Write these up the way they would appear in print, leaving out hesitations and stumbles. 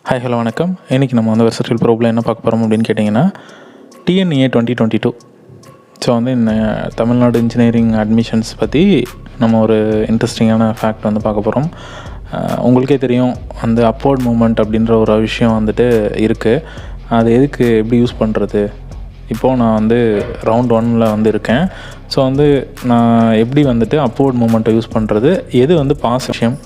Hi hello வணக்கம். இன்றைக்கி நம்ம வந்து வெர்சடைல் ப்ரோப்ல என்ன பார்க்க போகிறோம் அப்படின்னு கேட்டிங்கன்னா TNEA-2022. ஸோ வந்து இந்த தமிழ்நாடு இன்ஜினியரிங் அட்மிஷன்ஸ் பற்றி நம்ம ஒரு இன்ட்ரெஸ்டிங்கான ஃபேக்ட் வந்து பார்க்க போகிறோம். உங்களுக்கே தெரியும், அந்த அப்வர்ட் மூமெண்ட் அப்படின்ற ஒரு விஷயம் வந்துட்டு இருக்குது. அது எதுக்கு, எப்படி யூஸ் பண்ணுறது? இப்போது நான் வந்து ரவுண்ட் 1 வந்து இருக்கேன். ஸோ வந்து நான் எப்படி வந்துட்டு அப்வர்ட் மூமெண்ட்டை யூஸ் பண்ணுறது, எது வந்து பாஸ் விஷயம்,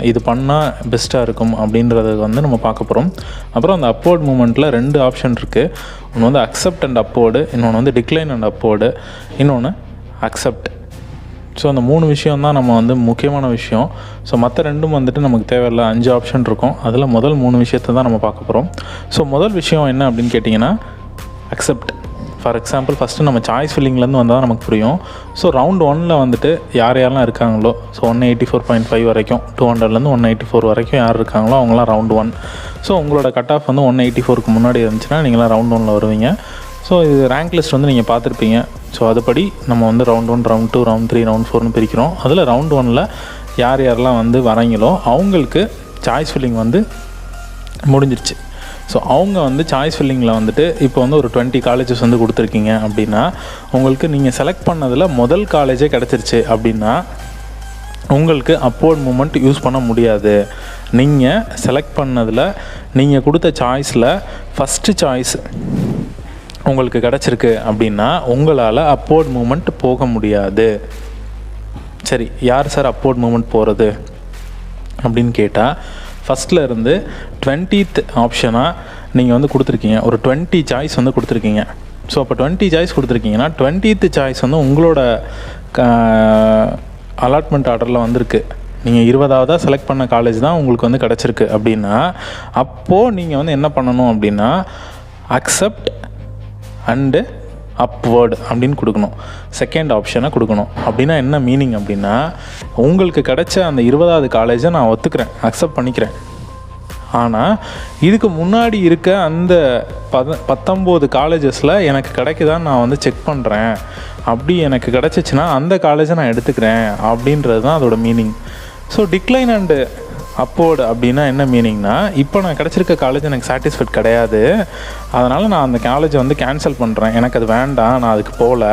இது பண்ணால் பெஸ்ட்டாக இருக்கும் அப்படின்றத வந்து நம்ம பார்க்க போகிறோம். அப்புறம் அந்த அப்வர்ட் மூமெண்ட்டில் 2 ஆப்ஷன் இருக்குது. ஒன்று வந்து அக்செப்ட் அண்ட் அப்வர்டு, இன்னொன்று வந்து டிக்ளைன் அண்ட் அப்வர்டு, இன்னொன்று அக்செப்ட். ஸோ அந்த 3 விஷயம் தான் நம்ம வந்து முக்கியமான விஷயம். ஸோ மற்ற 2 வந்துட்டு நமக்கு தேவையில்லை. 5 ஆப்ஷன் இருக்கும். அதில் முதல் 3 விஷயத்தை தான் நம்ம பார்க்க போகிறோம். ஸோ முதல் விஷயம் என்ன அப்படின்னு கேட்டிங்கன்னா அக்செப்ட். ஃபார் எக்ஸாம்பிள், ஃபஸ்ட்டு நம்ம சாய்ஸ் ஃபில்லிங்லேருந்து வந்தால் நமக்கு புரியும். ஸோ ரவுண்ட் 1 வந்துட்டு யாரெல்லாம் இருக்காங்களோ, ஸோ 184.5 வரைக்கும், 200லேருந்து 184 வரைக்கும் யார் இருக்காங்களோ அவங்களாம் ரவுண்ட் 1. ஸோ உங்களோட கட் ஆஃப் வந்து 184க்கு முன்னாடி இருந்துச்சுன்னா நீங்களாம் ரவுண்ட் 1 வருவீங்க. ஸோ இது ரேங்க் லிஸ்ட் வந்து நீங்கள் பார்த்துருப்பீங்க. ஸோ அதுபடி நம்ம வந்து ரவுண்ட் 1, ரவுண்ட் 2, ரவுண்ட் 3, ரவுண்ட் 4னு பிரிக்கிறோம். அதில் ரவுண்ட் 1ல் யாரெல்லாம் வந்து வராங்களோ அவங்களுக்கு சாய்ஸ் ஃபில்லிங் வந்து முடிஞ்சிருச்சு. ஸோ அவங்க வந்து சாய்ஸ் ஃபில்லிங்கில் வந்துட்டு இப்போ வந்து ஒரு 20 காலேஜஸ் வந்து கொடுத்துருக்கீங்க அப்படின்னா, உங்களுக்கு நீங்கள் செலக்ட் பண்ணதில் முதல் காலேஜே கிடச்சிருச்சு அப்படின்னா உங்களுக்கு அப்வர்ட் மூமெண்ட் யூஸ் பண்ண முடியாது. நீங்கள் செலக்ட் பண்ணதில் நீங்கள் கொடுத்த சாய்ஸில் ஃபஸ்ட்டு சாய்ஸ் உங்களுக்கு கிடச்சிருக்கு அப்படின்னா உங்களால் அப்வர்ட் மூமெண்ட் போக முடியாது. சரி, யார் சார் அப்வர்ட் மூமெண்ட் போகிறது அப்படின்னு கேட்டால், ஃபஸ்ட்டில் இருந்து 20th ஆப்ஷனாக நீங்கள் வந்து கொடுத்துருக்கீங்க. ஒரு 20 சாய்ஸ் வந்து கொடுத்துருக்கீங்க. ஸோ அப்போ 20 சாய்ஸ் கொடுத்துருக்கீங்கன்னா 20th சாய்ஸ் வந்து உங்களோட அலாட்மெண்ட் ஆர்டரில் வந்திருக்கு. நீங்கள் 20ஆவதாக செலக்ட் பண்ண காலேஜ் தான் உங்களுக்கு வந்து கிடச்சிருக்கு அப்படின்னா, அப்போது நீங்கள் வந்து என்ன பண்ணணும் அப்படின்னா அக்செப்ட் அண்டு அப்வர்டு அப்படின்னு கொடுக்கணும். செகண்ட் ஆப்ஷனை கொடுக்கணும். அப்படின்னா என்ன மீனிங் அப்படின்னா, உங்களுக்கு கிடைச்ச அந்த 20ஆவது காலேஜை நான் ஒத்துக்கிறேன், அக்செப்ட் பண்ணிக்கிறேன். ஆனால் இதுக்கு முன்னாடி இருக்க அந்த 19 காலேஜஸில் எனக்கு கிடைக்குதான்னு நான் வந்து செக் பண்ணுறேன். அப்படி எனக்கு கிடச்சிச்சின்னா அந்த காலேஜை நான் எடுத்துக்கிறேன் அப்படின்றது தான் அதோட meaning. So decline and upward அப்படின்னா என்ன மீனிங்னா, இப்போ நான் கிடச்சிருக்க காலேஜ் எனக்கு சாட்டிஸ்ஃபைட் கிடையாது, அதனால் நான் அந்த காலேஜை வந்து கேன்சல் பண்ணுறேன், எனக்கு அது வேண்டாம், நான் அதுக்கு போகல.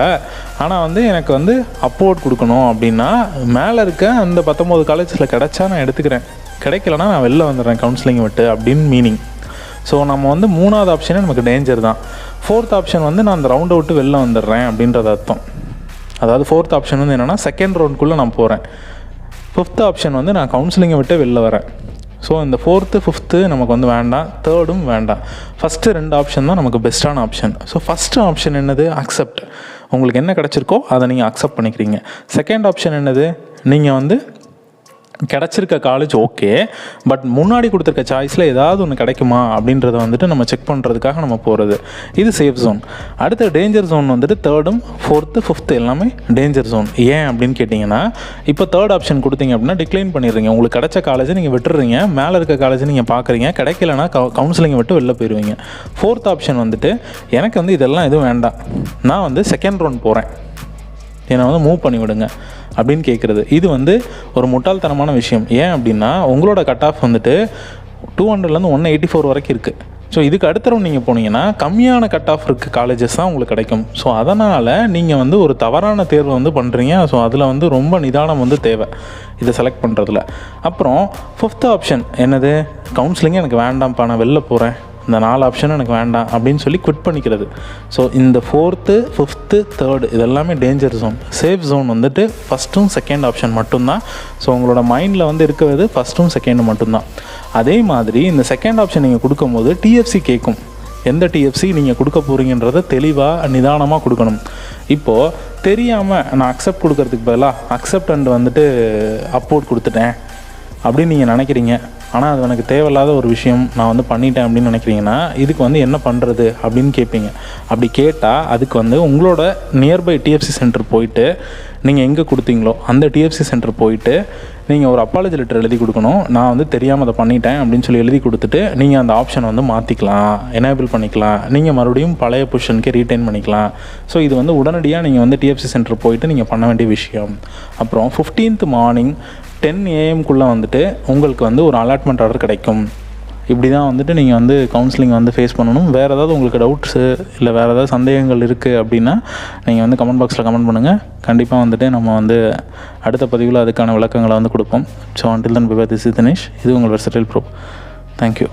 ஆனால் வந்து எனக்கு வந்து அப்வர்ட் கொடுக்கணும் அப்படின்னா, மேலே இருக்க அந்த 19 காலேஜில் கிடச்சா நான் எடுத்துக்கிறேன், கிடைக்கலனா நான் வெளில வந்துடுறேன் கவுன்சிலிங் விட்டு அப்படின்னு மீனிங். ஸோ நம்ம வந்து 3ஆவது ஆப்ஷனே நமக்கு டேஞ்சர் தான். 4th ஆப்ஷன் வந்து நான் அந்த ரவுண்டை விட்டு வெளில வந்துடுறேன் அப்படின்றது அர்த்தம். அதாவது 4th ஆப்ஷன் வந்து என்னென்னா செகண்ட் ரவுண்டுக்குள்ளே நான் போகிறேன். 5th ஆப்ஷன் வந்து நான் கவுன்சிலிங்கை விட்டு வெளில வரேன். ஸோ இந்த 4th, 5th நமக்கு வந்து வேண்டாம், 3rd வேண்டாம். ஃபஸ்ட்டு 2 ஆப்ஷன் தான் நமக்கு பெஸ்ட்டான ஆப்ஷன். ஸோ ஃபஸ்ட்டு ஆப்ஷன் என்னது? அக்செப்ட். உங்களுக்கு என்ன கிடச்சிருக்கோ அதை நீங்கள் அக்செப்ட் பண்ணிக்கிறீங்க. செகண்ட் ஆப்ஷன் என்னது? நீங்கள் வந்து கிடச்சிருக்க காலேஜ் ஓகே, பட் முன்னாடி கொடுத்துருக்க சாய்ஸில் ஏதாவது ஒன்று கிடைக்குமா அப்படின்றத வந்துட்டு நம்ம செக் பண்ணுறதுக்காக நம்ம போகிறது. இது சேஃப் ஜோன். அடுத்த டேஞ்சர் ஜோன் வந்துட்டு 3rd, 4th, 5th எல்லாமே டேஞ்சர் ஜோன். ஏன் அப்படின்னு கேட்டிங்கன்னா, இப்போ 3rd ஆப்ஷன் கொடுத்தீங்க அப்படின்னா டிக்ளைன் பண்ணிடுறீங்க. உங்களுக்கு கிடைச்ச காலேஜை நீங்கள் விட்டுறீங்க, மேலே இருக்க காலேஜை நீங்கள் பார்க்குறீங்க, கிடைக்கலனா கவுன்சிலிங்கை விட்டு வெளில போயிடுவீங்க. 4th ஆப்ஷன் வந்துட்டு எனக்கு வந்து இதெல்லாம் எதுவும் வேண்டாம், நான் வந்து செகண்ட் ரவுண்ட் போகிறேன், என்னை வந்து மூவ் பண்ணி விடுங்க அப்படின்னு கேட்குறது. இது வந்து ஒரு முட்டாள்தனமான விஷயம். ஏன் அப்படின்னா, உங்களோட கட் ஆஃப் வந்துட்டு 200லேருந்து 184 வரைக்கும் இருக்குது. ஸோ இதுக்கு அடுத்த ரவுண்ட் நீங்கள் போனீங்கன்னா கம்மியான கட் ஆஃப் இருக்க காலேஜஸ் தான் உங்களுக்கு கிடைக்கும். ஸோ அதனால் நீங்கள் வந்து ஒரு தவறான தேர்வை வந்து பண்ணுறீங்க. ஸோ அதில் வந்து ரொம்ப நிதானம் வந்து தேவை இதை செலக்ட் பண்ணுறதுல. அப்புறம் 5th ஆப்ஷன் என்னது? கவுன்சிலிங்கே எனக்கு வேண்டாம்ப்பா, நான் வெளில போகிறேன், இந்த 4 ஆப்ஷனும் எனக்கு வேண்டாம் அப்படின்னு சொல்லி குவிட் பண்ணிக்கிறது. ஸோ இந்த 4th, 5th, 3rd இதெல்லாமே டேஞ்சர் ஜோன். சேஃப் ஜோன் வந்துட்டு ஃபஸ்ட்டும் செகண்ட் ஆப்ஷன் மட்டும்தான். ஸோ உங்களோட மைண்டில் வந்து இருக்கிறது ஃபஸ்ட்டும் செகண்டும் மட்டும்தான். அதே மாதிரி இந்த செகண்ட் ஆப்ஷன் நீங்கள் கொடுக்கும்போது டிஎஃப்சி கேட்கும். எந்த டிஎஃப்சி நீங்கள் கொடுக்க போகிறீங்கன்றதை தெளிவாக நிதானமாக கொடுக்கணும். இப்போது தெரியாமல் நான் அக்செப்ட் கொடுக்கறதுக்கு பதிலாக அக்செப்ட் அண்ட் வந்துட்டு அப்வர்ட் கொடுத்துட்டேன் அப்படின்னு நீங்கள் நினைக்கிறீங்க. ஆனால் அது எனக்கு தேவையில்லாத ஒரு விஷயம், நான் வந்து பண்ணிட்டேன் அப்படின்னு நினைக்கிறீங்கன்னா, இதுக்கு வந்து என்ன பண்ணுறது அப்படின்னு கேட்பீங்க. அப்படி கேட்டால் அதுக்கு வந்து உங்களோட நியர்பை டிஎஃப்சி சென்டர் போயிட்டு, நீங்கள் எங்கே கொடுத்தீங்களோ அந்த டிஎஃப்சி சென்டர் போயிட்டு நீங்கள் ஒரு அப்பாலஜி லெட்டர் எழுதி கொடுக்கணும். நான் வந்து தெரியாமல் அதை பண்ணிட்டேன் அப்படின்னு சொல்லி எழுதி கொடுத்துட்டு நீங்கள் அந்த ஆப்ஷனை வந்து மாற்றிக்கலாம், எனேபிள் பண்ணிக்கலாம், நீங்கள் மறுபடியும் பழைய பொசிஷனுக்கு ரீட்டைன் பண்ணிக்கலாம். ஸோ இது வந்து உடனடியாக நீங்கள் வந்து டிஎஃப்சி சென்டர் போயிட்டு நீங்கள் பண்ண வேண்டிய விஷயம். அப்புறம் 15th மார்னிங் 10 AM வந்துட்டு உங்களுக்கு வந்து ஒரு அலாட்மெண்ட் ஆர்டர் கிடைக்கும். இப்படி தான் வந்துட்டு நீங்கள் வந்து கவுன்சிலிங் வந்து ஃபேஸ் பண்ணணும். வேறு ஏதாவது உங்களுக்கு டவுட்ஸு இல்லை வேறு ஏதாவது சந்தேகங்கள் இருக்குது அப்படின்னா நீங்கள் வந்து கமெண்ட் பாக்ஸில் கமெண்ட் பண்ணுங்கள். கண்டிப்பாக வந்துட்டு நம்ம வந்து அடுத்த பதிவில் அதுக்கான விளக்கங்களை வந்து கொடுப்போம். So until then, bye bye, this is Dinesh. இது உங்கள் வெர்சடைல் ப்ரோ. தேங்க்யூ.